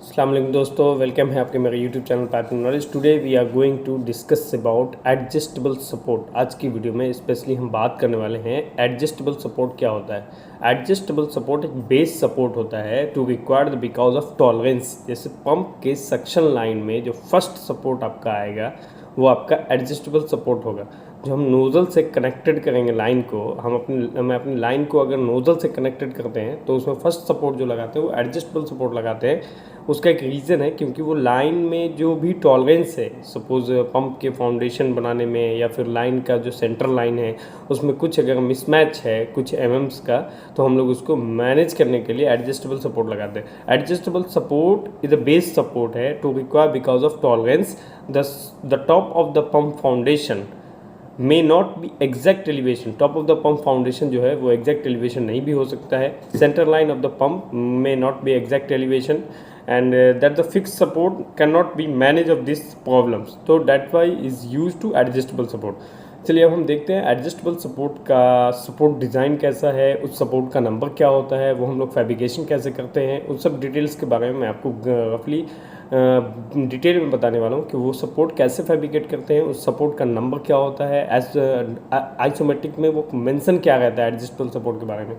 अस्सलाम वालेकुम दोस्तों, वेलकम है आपके मेरे YouTube channel piping knowledge. Today we are going to discuss about adjustable support. आज की वीडियो में स्पेशली हम बात करने वाले हैं एडजस्टेबल सपोर्ट क्या होता है। एडजस्टेबल सपोर्ट एक बेस सपोर्ट होता है to required because of tolerance. जैसे पंप के सक्शन लाइन में जो फर्स्ट सपोर्ट आपका आएगा वो आपका एडजस्टेबल सपोर्ट होगा। जो हम नोज़ल से कनेक्टेड करेंगे लाइन को, हम अपनी लाइन को अगर नोज़ल से कनेक्टेड करते हैं तो उसमें फर्स्ट सपोर्ट जो लगाते हैं वो एडजस्टेबल सपोर्ट लगाते हैं। उसका एक रीज़न है क्योंकि वो लाइन में जो भी टॉलरेंस है, सपोज़ पंप के फाउंडेशन बनाने में या फिर लाइन का जो सेंट्रल लाइन है उसमें कुछ अगर मिसमैच है कुछ एमएम्स का, तो हम लोग उसको मैनेज करने के लिए एडजस्टेबल सपोर्ट लगाते हैं। Adjustable support is a base support है to require because of tolerance the top of the pump foundation may not be exact elevation. Top of the pump foundation जो है वो एग्जैक्ट एलिवेशन नहीं भी हो सकता है। Centre line of the pump may not be exact elevation and that the fix support can not be manage of this problems, तो that why is use to adjustable support. चलिए अब हम देखते हैं एडजस्टेबल सपोर्ट का support design कैसा है, उस सपोर्ट का नंबर क्या होता है, वो हम लोग फैब्रिकेशन कैसे करते हैं, उन सब डिटेल्स के बारे में मैं आपको रफली डिटेल में बताने वाला हूँ कि वो सपोर्ट कैसे फैब्रिकेट करते हैं, उस सपोर्ट का नंबर क्या होता है, एज आइसोमेट्रिक में वो मेंशन क्या रहता है एडजस्टेबल सपोर्ट के बारे में।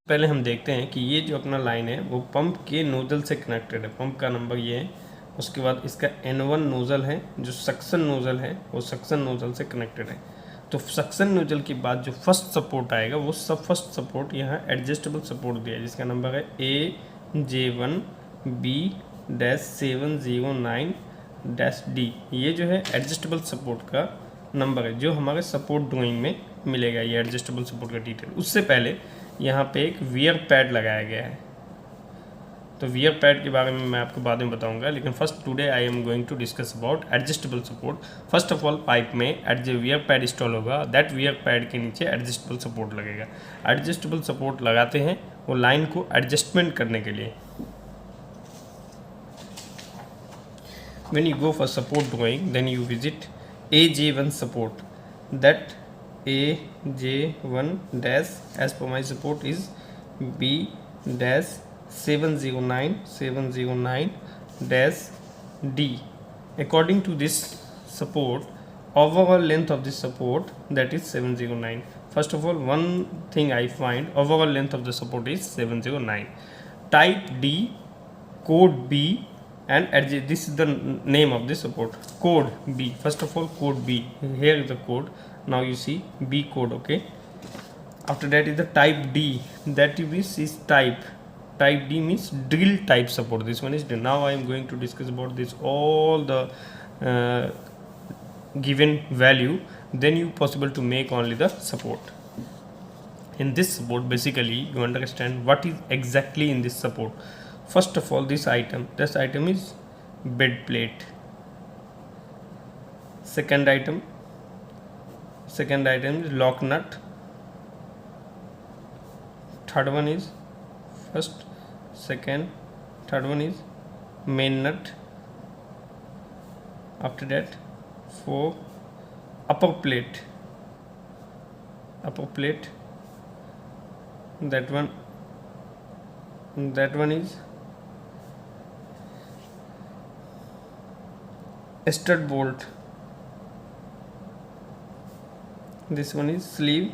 पहले हम देखते हैं कि ये जो अपना लाइन है वो पंप के नोजल से कनेक्टेड है। पंप का नंबर ये है। उसके बाद इसका N1 नोज़ल है, जो सक्शन नोज़ल है वो सक्शन नोज़ल से कनेक्टेड है। तो सक्शन नोज़ल के बाद जो फर्स्ट सपोर्ट आएगा वो फर्स्ट सपोर्ट यहाँ एडजस्टेबल सपोर्ट दिया है, जिसका नंबर है AJ1B-709-D। ये जो है एडजस्टेबल सपोर्ट का नंबर है जो हमारे सपोर्ट ड्राइंग में मिलेगा। ये एडजस्टेबल सपोर्ट का डिटेल। उससे पहले यहाँ पे एक वियर पैड लगाया गया है, तो वियर पैड के बारे में मैं आपको बाद में बताऊंगा, लेकिन first today I am going to discuss about adjustable support. First of all pipe में जो वियर पैड इंस्टॉल होगा, दैट वियर पैड के नीचे एडजस्टेबल सपोर्ट लगेगा। एडजस्टेबल सपोर्ट लगाते हैं वो लाइन को एडजस्टमेंट करने के लिए। When you go for support drawing, then you visit AJ1 support. That AJ1 dash as per my support is B dash 709 dash D. According to this support, overall length of this support, that is 709. First of all, one thing I find, overall length of the support is 709. Type D, code B, and this is the name of the support, code B. First of all, code B, here is the code. Now you see B code. Okay, after that is the type D, that is type D means drill type support. This one is drill. Now I am going to discuss about this all the given value, then you possible to make only the support. In this support, basically you understand what is exactly in this support. First of all, this item is bed plate. Second item is lock nut. Third one is first, second, third one is main nut. After that, 4 upper plate. That one is stud bolt. This one is sleeve.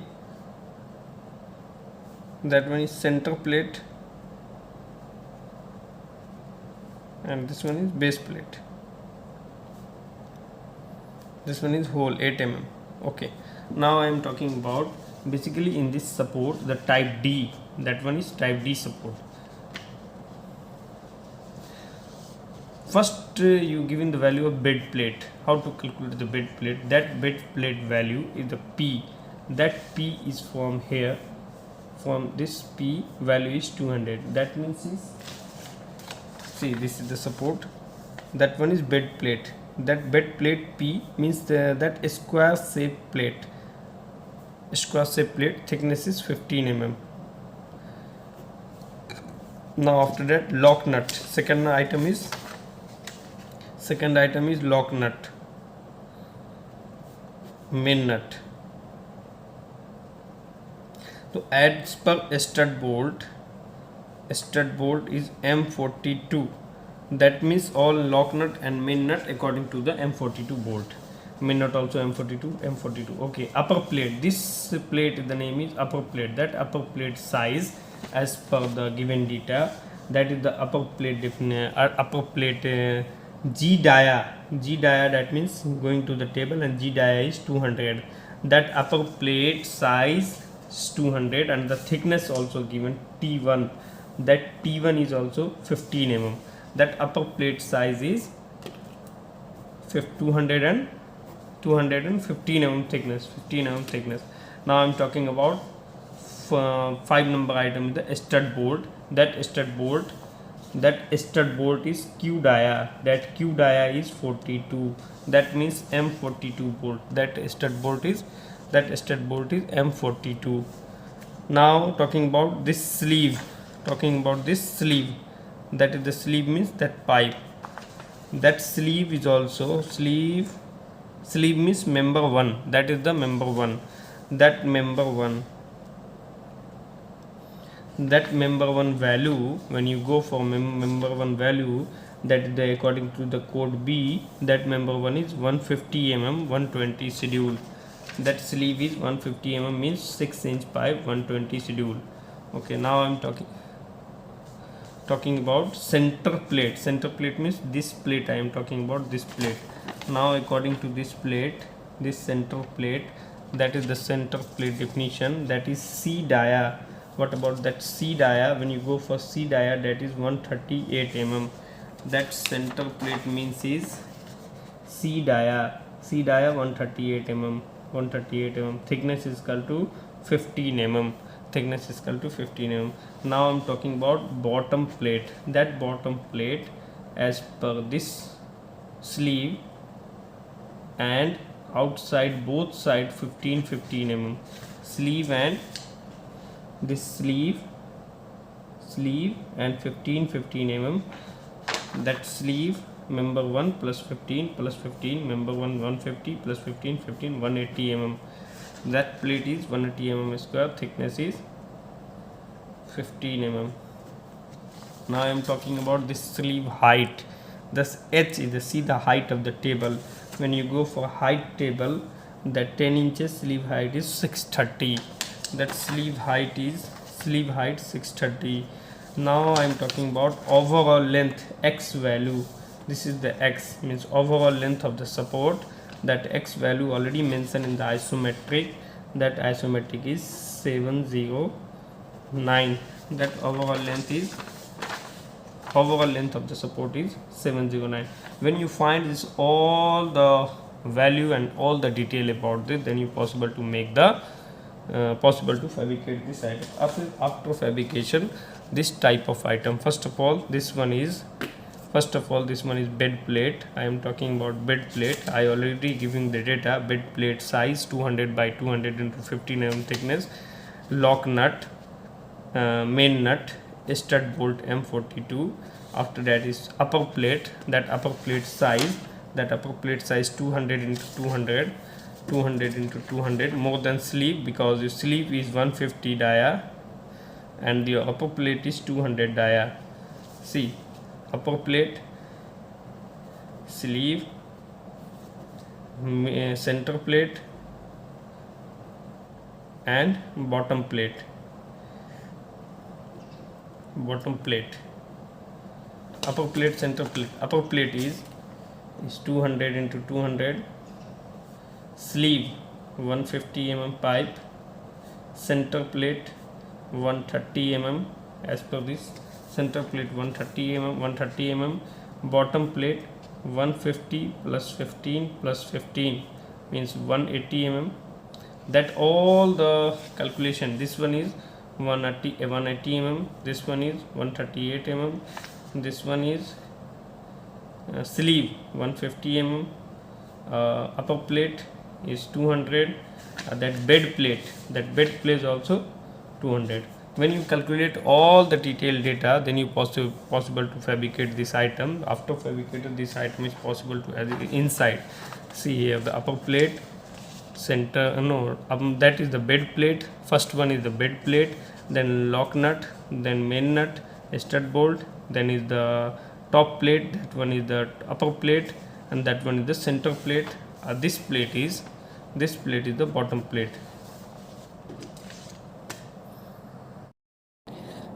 That one is center plate, and this one is base plate. This one is hole 8 mm. Okay, now I am talking about basically in this support the type D. That one is type D support. First you given the value of bed plate. How to calculate the bed plate? That bed plate value is the P. That P is from here. From this P value is 200. That means see, this is the support. That one is bed plate. That bed plate P means that square shape plate. Square shape plate thickness is 15 mm. Now after that, lock nut. Second item is lock nut, main nut. So as per stud bolt is M42 that means all lock nut and main nut according to the M42 bolt. Main nut also M42. Okay, upper plate, this plate, the name is upper plate. That upper plate size as per the given data, that is the upper plate G dia. That means going to the table, and G dia is 200. That upper plate size is 200, and the thickness also given T1. That T1 is also 15 mm. That upper plate size is 200 and 215 mm thickness, 15 mm thickness. Now I am talking about 5 number item, the stud bolt. That stud bolt is Q dia. That Q dia is 42. That means M42 bolt. That stud bolt is M42. Now talking about this sleeve. That is the sleeve, means that pipe. That sleeve is also sleeve means member 1. That is the member 1. That member 1 value, when you go for member 1 value, that is the according to the code B, that member 1 is 150 mm 120 schedule. That sleeve is 150 mm, means 6-inch pipe 120 schedule. Okay, now I am talking about center plate. Center plate means this plate. I am talking about this plate. Now according to this plate, this center plate, that is the center plate definition, that is C dia. What about that C dia? When you go for C dia, that is 138 mm. That center plate means is C dia 138 mm. Thickness is equal to 15 mm. Now I am talking about bottom plate. That bottom plate, as per this sleeve and outside, both side 15 mm. Sleeve and this sleeve and 15 mm. That sleeve member 1 plus 15 member 1 150 plus 15 180 mm. That plate is 180 mm square. Thickness is 15 mm. Now I am talking about this sleeve height. This H is the height of the table. When you go for height table, that 10 inches sleeve height is 630. That sleeve height 630. Now I am talking about overall length, X value. This is the X, means overall length of the support. That X value already mentioned in the isometric. That isometric is 709. That overall length of the support is 709. When you find this all the value and all the detail about this, then you possible to make the possible to fabricate this item. After fabrication, this type of item, first of all this one is bed plate. I am talking about bed plate. I already giving the data. Bed plate size 200 by 200 into 15 mm thickness. Lock nut, main nut, stud bolt M42. After that is upper plate. That upper plate size 200 into 200 into 200, more than sleeve, because your sleeve is 150 dia and your upper plate is 200 dia. See, upper plate, sleeve, center plate and bottom plate. Upper plate, center plate. Upper plate is 200 into 200. Sleeve 150 mm pipe. Center plate 130 mm. As per this, center plate 130 mm. Bottom plate 150 plus 15 plus 15 means 180 mm. That all the calculation. This one is 180 mm. This one is 138 mm. This one is sleeve 150 mm. Upper plate is 200. That bed plate is also 200. When you calculate all the detailed data, then you possible to fabricate this item. After fabricated, this item is possible to add it inside. See here, the upper plate, center, that is the bed plate. First one is the bed plate, then lock nut, then main nut, stud bolt, then is the top plate, that one is the upper plate, and that one is the center plate. This plate is the bottom plate.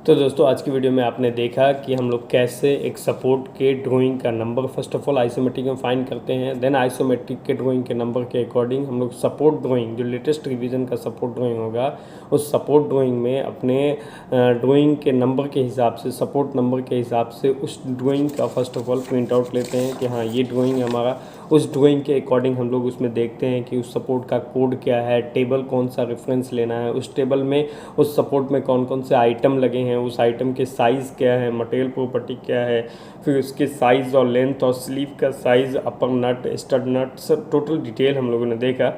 तो दोस्तों आज की video में आपने देखा कि हम लोग कैसे एक सपोर्ट के ड्राइंग का number first of all isometric में फाइंड करते हैं, देन आइसोमेट्रिक के ड्राइंग के नंबर के अकॉर्डिंग हम लोग सपोर्ट ड्राइंग, जो लेटेस्ट रिवीजन का सपोर्ट ड्राइंग होगा, उस सपोर्ट ड्राइंग में अपने ड्राइंग के नंबर के हिसाब से, सपोर्ट नंबर के हिसाब से उस ड्राइंग का first of all print out लेते हैं कि हाँ ये ड्राइंग हमारा, उस ड्राइंग के अकॉर्डिंग हम लोग उसमें देखते हैं कि उस सपोर्ट का कोड क्या है, टेबल कौन सा रेफरेंस लेना है, उस टेबल में उस सपोर्ट में कौन कौन से आइटम लगे हैं, उस आइटम के साइज़ क्या है, मटेरियल प्रॉपर्टी क्या है, फिर उसके साइज़ और लेंथ और स्लीव का साइज़, अपर नट, स्टड नट, सब टोटल डिटेल हम लोगों ने देखा।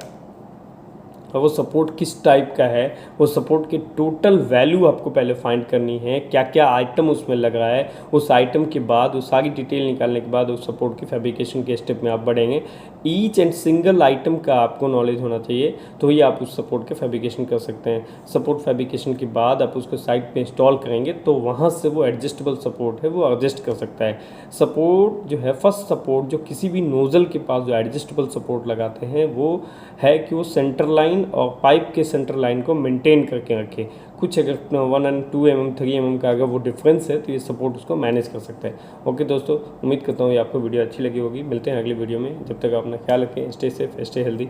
और वो सपोर्ट किस टाइप का है, वो सपोर्ट की टोटल वैल्यू आपको पहले फाइंड करनी है, क्या क्या आइटम उसमें लग रहा है, उस आइटम के बाद, उस सारी डिटेल निकालने के बाद उस सपोर्ट की फैब्रिकेशन के स्टेप में आप बढ़ेंगे। ईच एंड सिंगल आइटम का आपको नॉलेज होना चाहिए, तो ही आप उस सपोर्ट के फैब्रिकेशन कर सकते हैं। सपोर्ट फैब्रिकेशन के बाद आप उसको साइट पे इंस्टॉल करेंगे तो वहाँ से वो एडजस्टेबल सपोर्ट है वो एडजस्ट कर सकता है। सपोर्ट जो है, फर्स्ट सपोर्ट जो किसी भी नोज़ल के पास जो एडजस्टेबल सपोर्ट लगाते हैं वो है कि वो सेंटर लाइन और पाइप के सेंटर लाइन को मेंटेन करके रखे। कुछ अगर 1 and 2 mm 3 mm का अगर वो डिफरेंस है तो ये सपोर्ट उसको मैनेज कर सकता है। ओके दोस्तों, उम्मीद करता हूँ ये आपको वीडियो अच्छी लगी होगी। मिलते हैं अगली वीडियो में, जब तक आप अपना ख्याल रखें, स्टे सेफ, स्टे हेल्दी।